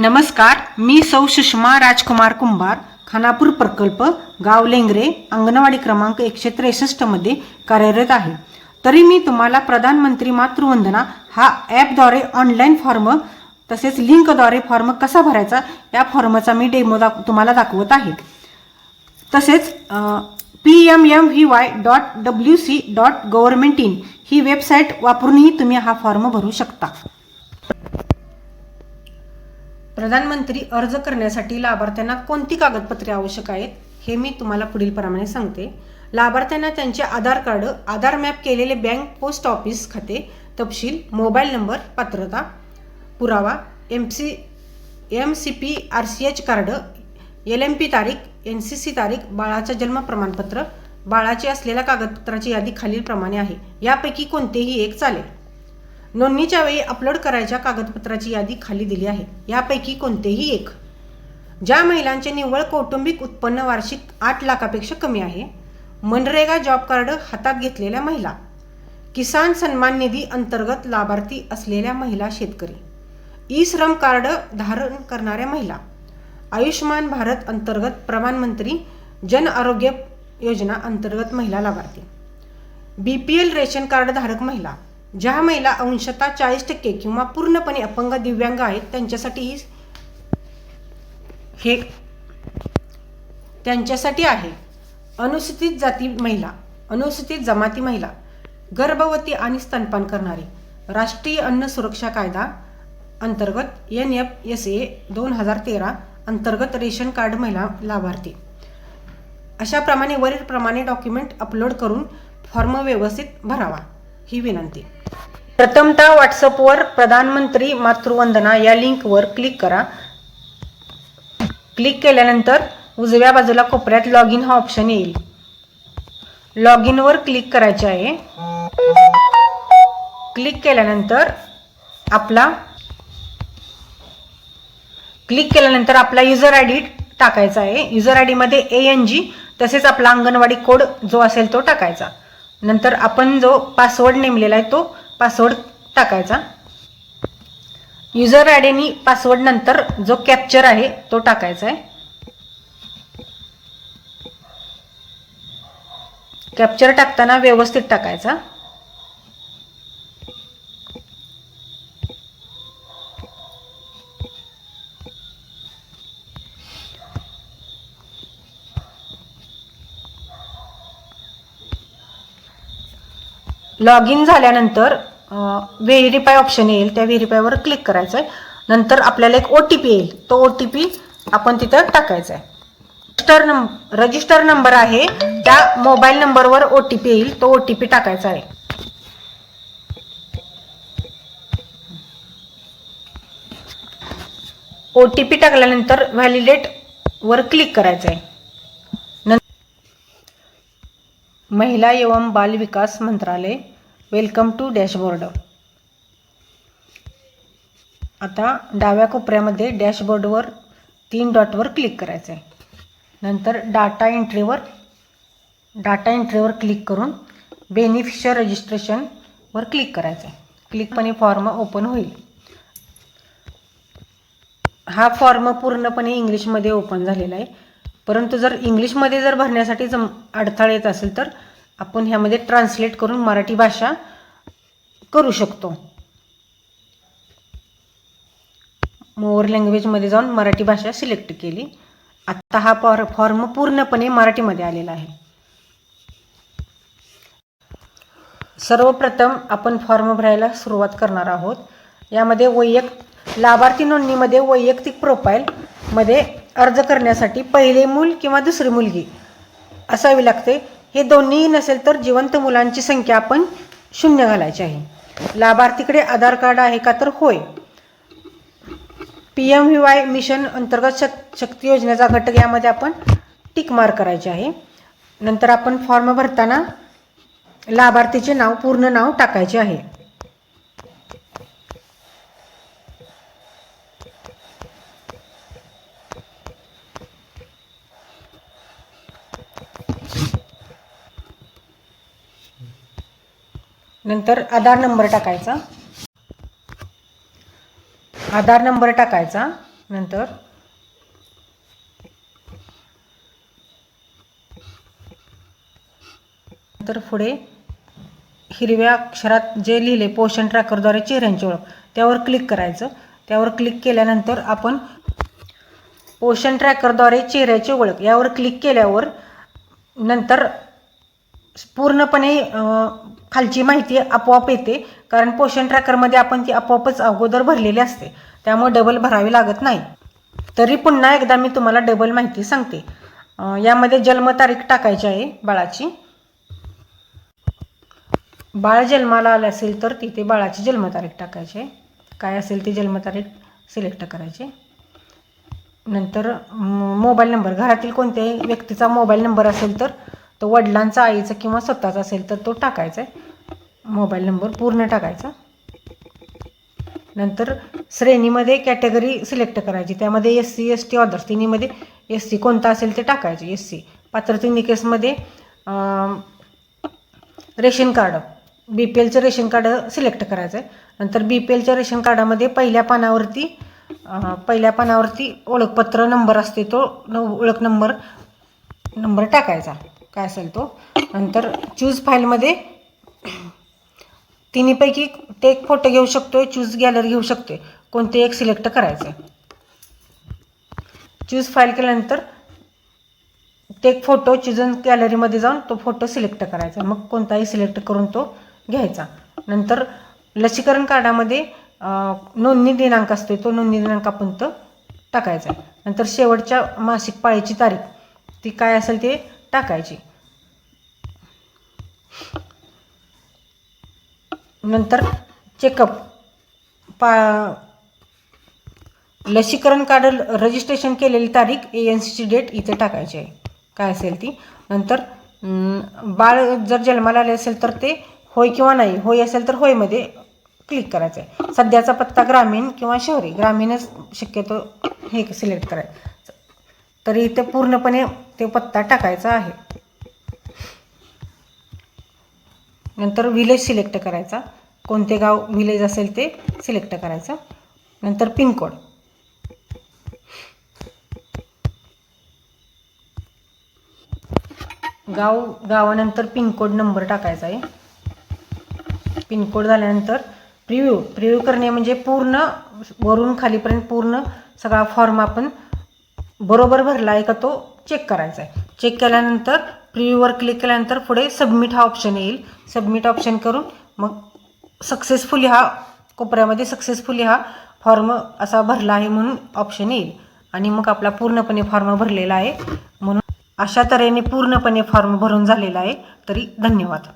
नमस्कार, मी सौ सुषमा राजकुमार कुंभार, खानापूर प्रकल्प, गाव लेंगरे, अंगणवाडी क्रमांक 163 मध्ये कार्यरत आहे. तरी मी तुम्हाला प्रधानमंत्री मातृवंदना हा ॲपद्वारे ऑनलाईन फॉर्म तसेच लिंकद्वारे फॉर्म कसा भरायचा या फॉर्मचा मी डेमो तुम्हाला दाखवत आहे. तसेच pmmvy.wc.government.in ही वेबसाईट वापरूनही तुम्ही हा फॉर्म भरू शकता. प्रधानमंत्री अर्ज करण्यासाठी लाभार्थ्यांना कोणती कागदपत्रे आवश्यक आहेत हे मी तुम्हाला पुढील प्रमाणे सांगते. लाभार्थ्यांना त्यांचे आधार कार्ड, आधार मॅप केलेले बँक पोस्ट ऑफिस खाते तपशील, मोबाईल नंबर, पात्रता पुरावा, MCP RCH कार्ड, LMP तारीख, NCC तारीख, बाळाचा जन्म प्रमाणपत्र, बाळाची असलेल्या कागदपत्राची यादी खालीलप्रमाणे आहे. यापैकी कोणतेही एक चालेल. नोंदणीच्या वेळी अपलोड करायच्या कागदपत्राची यादी खाली दिली आहे. यापैकी कोणतेही एक. ज्या महिलांचे निव्वळ कौटुंबिक उत्पन्न वार्षिक 8 लाखापेक्षा कमी आहे, मनरेगा जॉब कार्ड हातात घेतलेल्या महिला, किसान सन्मान निधी अंतर्गत लाभार्थी असलेल्या महिला शेतकरी, ई-श्रम कार्ड धारण करणाऱ्या महिला, आयुष्मान भारत अंतर्गत प्रधानमंत्री जन आरोग्य योजना अंतर्गत महिला लाभार्थी, BPL रेशन कार्ड धारक महिला. ज्या महिला अंशतः 40% किंवा पूर्णपणे अपंग दिव्यांग आहेत त्यांच्यासाठी आहे. अनुसूचित जाती महिला, अनुसूचित जमाती महिला, गर्भवती आणि स्तनपान करणारी, राष्ट्रीय अन्न सुरक्षा कायदा अंतर्गत NFSA 2013 अंतर्गत रेशन कार्ड महिला लाभार्थी. अशाप्रमाणे वरीलप्रमाणे डॉक्युमेंट अपलोड करून फॉर्म व्यवस्थित भरावा ही विनंती. प्रथमतः व्हॉट्सअपवर प्रधानमंत्री मातृवंदना या लिंकवर क्लिक करा. क्लिक केल्यानंतर उजव्या बाजूला कोपऱ्यात लॉग इन हा ऑप्शन येईल. लॉग इनवर क्लिक करायचे आहे. क्लिक केल्यानंतर आपला युजर ID टाकायचा आहे. युजर ID मध्ये ANG तसेच आपला अंगणवाडी कोड जो असेल तो टाकायचा. नंतर आपण जो पासवर्ड नेमलेला आहे तो पासवर्ड टाकायचा. युजर ID नी पासवर्ड नंतर जो कॅप्चर आहे तो टाकायचा आहे. कॅप्चर टाकताना व्यवस्थित टाकायचा. लॉग इन झाल्यानंतर व्हेरीफाय ऑप्शन येईल. त्या व्हेरीफायवर क्लिक करायचं आहे. नंतर आपल्याला एक OTP येईल. तो OTP आपण तिथं टाकायचा आहे. रजिस्टर नंबर आहे त्या मोबाईल नंबरवर OTP येईल. तो OTP टाकायचा आहे. OTP टाकल्यानंतर व्हॅलिडेट वर क्लिक करायचं आहे. महिला एवं बाल विकास मंत्रालय, वेलकम टू डॅशबोर्ड. आता डाव्या कोपऱ्यामध्ये डॅशबोर्डवर 3 डॉटवर क्लिक करायचं आहे. नंतर डाटा एंट्रीवर क्लिक करून बेनिफिशियरी रजिस्ट्रेशनवर क्लिक करायचं आहे. क्लिकपणे फॉर्म ओपन होईल. हा फॉर्म पूर्णपणे इंग्लिशमध्ये ओपन झालेला आहे. परंतु जर इंग्लिशमध्ये जर भरण्यासाठी अडथळा येत असेल तर आपण ह्यामध्ये ट्रान्सलेट करून मराठी भाषा करू शकतो. मोर लँग्वेजमध्ये जाऊन मराठी भाषा सिलेक्ट केली. आता हा फॉर्म पूर्णपणे मराठीमध्ये आलेला आहे. सर्वप्रथम आपण फॉर्म भरायला सुरुवात करणार आहोत. यामध्ये लाभार्थी नोंदणीमध्ये वैयक्तिक प्रोफाईलमध्ये अर्ज करण्यासाठी पहिले मूल किंवा दुसरी मुलगी असावी लागते. हे दोन्ही नसेल तर जिवंत मुलांची संख्या आपण 0 घालायची आहे. लाभार्थीकडे आधार कार्ड आहे का तर होय. PMVY मिशन अंतर्गत शक्ती योजनेचा घटक यामध्ये आपण टिक मार्क करायचे आहे. नंतर आपण फॉर्म भरताना लाभार्थीचे नाव, पूर्ण नाव टाकायचे आहे. नंतर आधार नंबर टाकायचा. नंतर पुढे हिरव्या अक्षरात जे लिहिले पोषण ट्रॅकरद्वारे चेहऱ्यांची ओळख त्यावर क्लिक करायचं. त्यावर क्लिक केल्यानंतर आपण पोषण ट्रॅकरद्वारे चेहऱ्याची ओळख यावर क्लिक केल्यावर नंतर पूर्णपणे खालची माहिती आपोआप येते, कारण पोषण ट्रॅकरमध्ये आपण ती आपोआपच अगोदर भरलेली असते, त्यामुळे डबल भरावी लागत नाही. तरी पुन्हा एकदा मी तुम्हाला डबल माहिती सांगते. यामध्ये जन्मतारीख टाकायची आहे बाळाची. बाळ जन्माला आलं असेल तर तिथे बाळाची जन्मतारीख टाकायची आहे. काय असेल ती जन्मतारीख सिलेक्ट करायची. नंतर मोबाईल नंबर, घरातील कोणत्याही व्यक्तीचा मोबाईल नंबर असेल तर तो वडिलांचा, आईचा किंवा स्वतःचा असेल तर तो टाकायचा आहे. मोबाईल नंबर पूर्ण टाकायचा. नंतर श्रेणीमध्ये कॅटेगरी सिलेक्ट करायची. त्यामध्ये SC ST अदर्स तिन्हीमध्ये SC कोणता असेल ते टाकायचे. SC पात्रते निकषमध्ये रेशन कार्ड, BPLचं रेशन कार्ड सिलेक्ट करायचं आहे. नंतर BPLच्या रेशन कार्डामध्ये पहिल्या पानावरती ओळखपत्र नंबर असते, तो ओळख नंबर टाकायचा काय असेल तो. नंतर चूज फाईलमध्ये तिन्हीपैकी ते एक फोटो घेऊ शकतोय, चूज गॅलरी घेऊ शकतोय, कोणते एक सिलेक्ट करायचं. चूज फाईल केल्यानंतर ते एक फोटो चूज गॅलरीमध्ये जाऊन तो फोटो सिलेक्ट करायचा, मग कोणताही सिलेक्ट करून तो घ्यायचा. नंतर लसीकरण कार्डामध्ये नोंदणी दिनांक असतो, तो नोंदणी दिनांक आपण तो टाकायचा. नंतर शेवटच्या मासिक पाळीची तारीख ती काय असेल ते टाकायची. नंतर चेकअप लसीकरण कार्ड रजिस्ट्रेशन केलेली तारीख, ANC डेट इथे टाकायची आहे काय असेल ती. नंतर बाळ जर जन्माला आले असेल तर ते होय किंवा नाही, होय असेल तर होयमध्ये क्लिक करायचं आहे. सध्याचा पत्ता ग्रामीण किंवा शहरी, ग्रामीणच शक्यतो हे सिलेक्ट करायचं. तरी इथे पूर्णपणे ते पत्ता टाकायचा आहे. नंतर विलेज सिलेक्ट करायचा, कोणते गाव विलेज असेल ते सिलेक्ट करायचं. नंतर पिनकोड, गावानंतर पिनकोड नंबर टाकायचा आहे. पिनकोड झाल्यानंतर प्रिव्ह्यू करणे म्हणजे पूर्ण वरून खालीपर्यंत पूर्ण सगळा फॉर्म आपण बरोबर भरला आहे का तो चेक करायचा आहे. चेक केल्यानंतर प्रिव्ह्यूवर क्लिक केल्यानंतर पुढे सबमिट हा ऑप्शन येईल. सबमिट ऑप्शन करून मग सक्सेसफुली हा कोपऱ्यामध्ये सक्सेसफुली हा फॉर्म असा भरला आहे म्हणून ऑप्शन येईल आणि मग आपला पूर्णपणे फॉर्म भरलेला आहे. म्हणून अशा तऱ्हेने पूर्णपणे फॉर्म भरून झालेला आहे. तरी धन्यवाद.